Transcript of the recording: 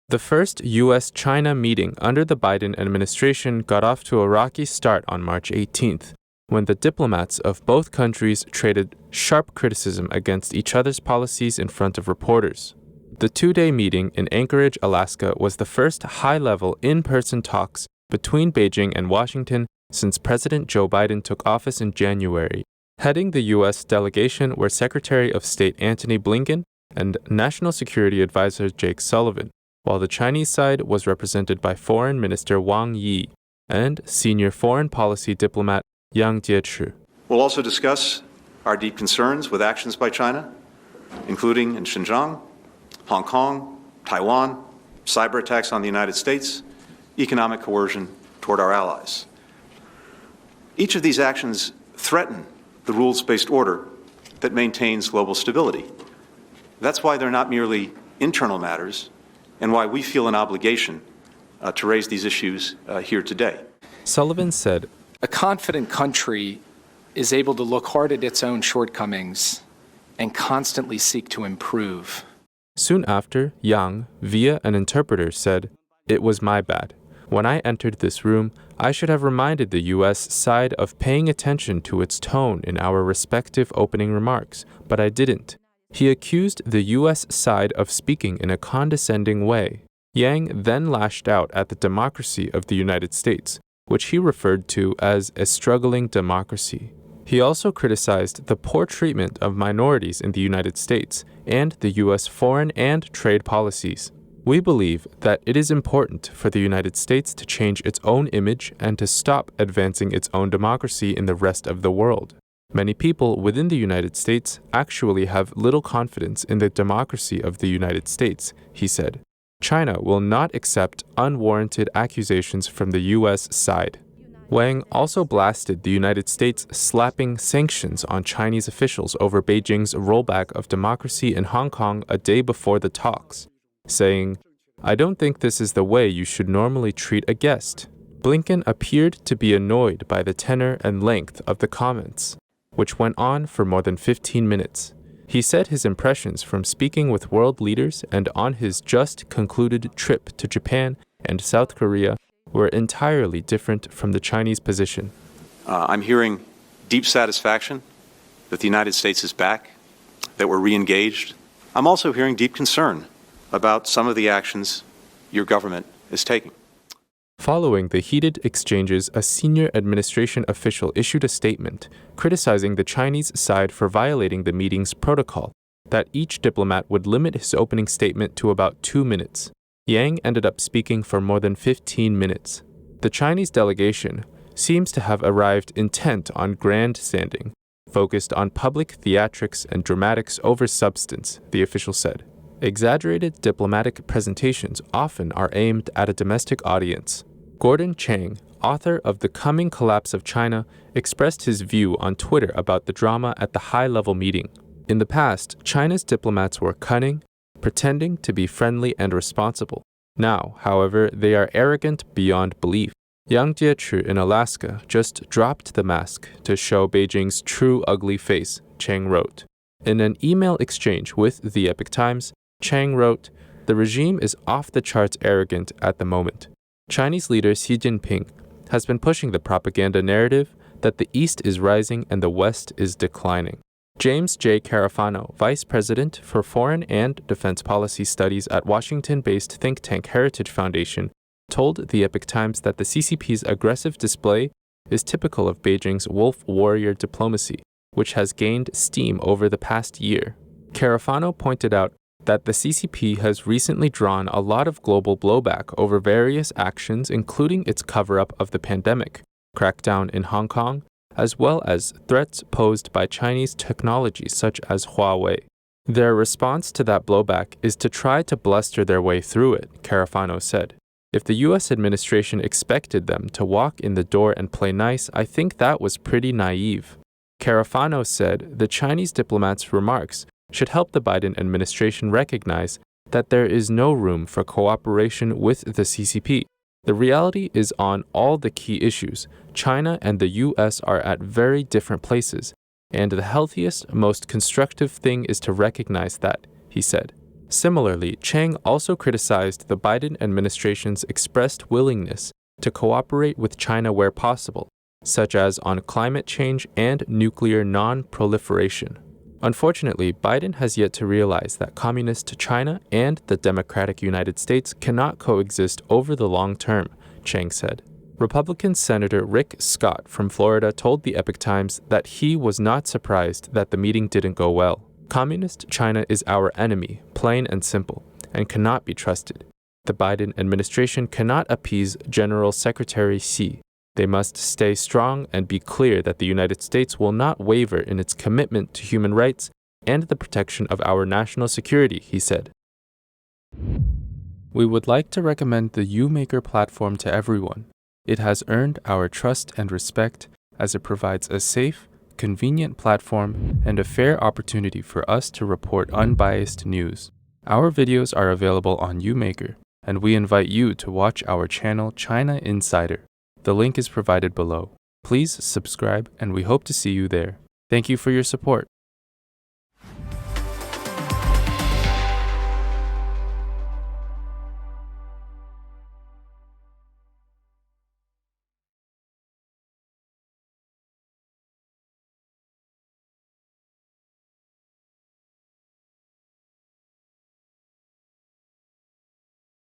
The first U.S. China meeting under the Biden administration got off to a rocky start on March 18th, when the diplomats of both countries traded sharp criticism against each other's policies in front of reporters. The two-day meeting in Anchorage, Alaska, was the first high-level in-person talks between Beijing and Washington since President Joe Biden took office in January. Heading the U.S. delegation were Secretary of State Antony Blinken and National Security Advisor Jake Sullivan, while the Chinese side was represented by Foreign Minister Wang Yi and Senior Foreign Policy Diplomat Yang Jiechi. We'll also discuss our deep concerns with actions by China, including in Xinjiang, Hong Kong, Taiwan, cyber attacks on the United States, economic coercion toward our allies. Each of these actions threaten the rules-based order that maintains global stability. That's why they're not merely internal matters and why we feel an obligation to raise these issues here today. Sullivan said, "A confident country is able to look hard at its own shortcomings and constantly seek to improve." Soon after, Yang, via an interpreter, said, "It was my bad. When I entered this room, I should have reminded the U.S. side of paying attention to its tone in our respective opening remarks, but I didn't." He accused the U.S. side of speaking in a condescending way. Yang then lashed out at the democracy of the United States, which he referred to as a struggling democracy. He also criticized the poor treatment of minorities in the United States and the U.S. foreign and trade policies. "We believe that it is important for the United States to change its own image and to stop advancing its own democracy in the rest of the world. Many people within the United States actually have little confidence in the democracy of the United States," he said. China will not accept unwarranted accusations from the U.S. side. Wang also blasted the United States slapping sanctions on Chinese officials over Beijing's rollback of democracy in Hong Kong a day before the talks, saying, "I don't think this is the way you should normally treat a guest." Blinken appeared to be annoyed by the tenor and length of the comments, which went on for more than 15 minutes. He said his impressions from speaking with world leaders and on his just concluded trip to Japan and South Korea were entirely different from the Chinese position. I'm hearing deep satisfaction that the United States is back, that we're re-engaged. I'm also hearing deep concern about some of the actions your government is taking. Following the heated exchanges, a senior administration official issued a statement criticizing the Chinese side for violating the meeting's protocol, that each diplomat would limit his opening statement to about 2 minutes. Yang ended up speaking for more than 15 minutes. The Chinese delegation seems to have arrived intent on grandstanding, focused on public theatrics and dramatics over substance, the official said. Exaggerated diplomatic presentations often are aimed at a domestic audience. Gordon Chang, author of The Coming Collapse of China, expressed his view on Twitter about the drama at the high-level meeting. In the past, China's diplomats were cunning, pretending to be friendly and responsible. Now, however, they are arrogant beyond belief. Yang Jiechi in Alaska just dropped the mask to show Beijing's true ugly face, Chang wrote. In an email exchange with the Epoch Times, Chang wrote, "The regime is off the charts arrogant at the moment. Chinese leader Xi Jinping has been pushing the propaganda narrative that the East is rising and the West is declining." James J. Carafano, Vice President for Foreign and Defense Policy Studies at Washington-based think tank Heritage Foundation, told the Epoch Times that the CCP's aggressive display is typical of Beijing's wolf warrior diplomacy, which has gained steam over the past year. Carafano pointed out that the CCP has recently drawn a lot of global blowback over various actions, including its cover-up of the pandemic, crackdown in Hong Kong, as well as threats posed by Chinese technologies such as Huawei. Their response to that blowback is to try to bluster their way through it, Carafano said. If the U.S. administration expected them to walk in the door and play nice, I think that was pretty naive. Carafano said the Chinese diplomats' remarks should help the Biden administration recognize that there is no room for cooperation with the CCP. The reality is on all the key issues, China and the U.S. are at very different places, and the healthiest, most constructive thing is to recognize that, he said. Similarly, Chang also criticized the Biden administration's expressed willingness to cooperate with China where possible, such as on climate change and nuclear non-proliferation. Unfortunately, Biden has yet to realize that Communist China and the democratic United States cannot coexist over the long term, Chang said. Republican Senator Rick Scott from Florida told the Epoch Times that he was not surprised that the meeting didn't go well. Communist China is our enemy, plain and simple, and cannot be trusted. The Biden administration cannot appease General Secretary Xi. They must stay strong and be clear that the United States will not waver in its commitment to human rights and the protection of our national security, he said. We would like to recommend the UMaker platform to everyone. It has earned our trust and respect as it provides a safe, convenient platform and a fair opportunity for us to report unbiased news. Our videos are available on UMaker, and we invite you to watch our channel China Insider. The link is provided below. Please subscribe, and we hope to see you there. Thank you for your support.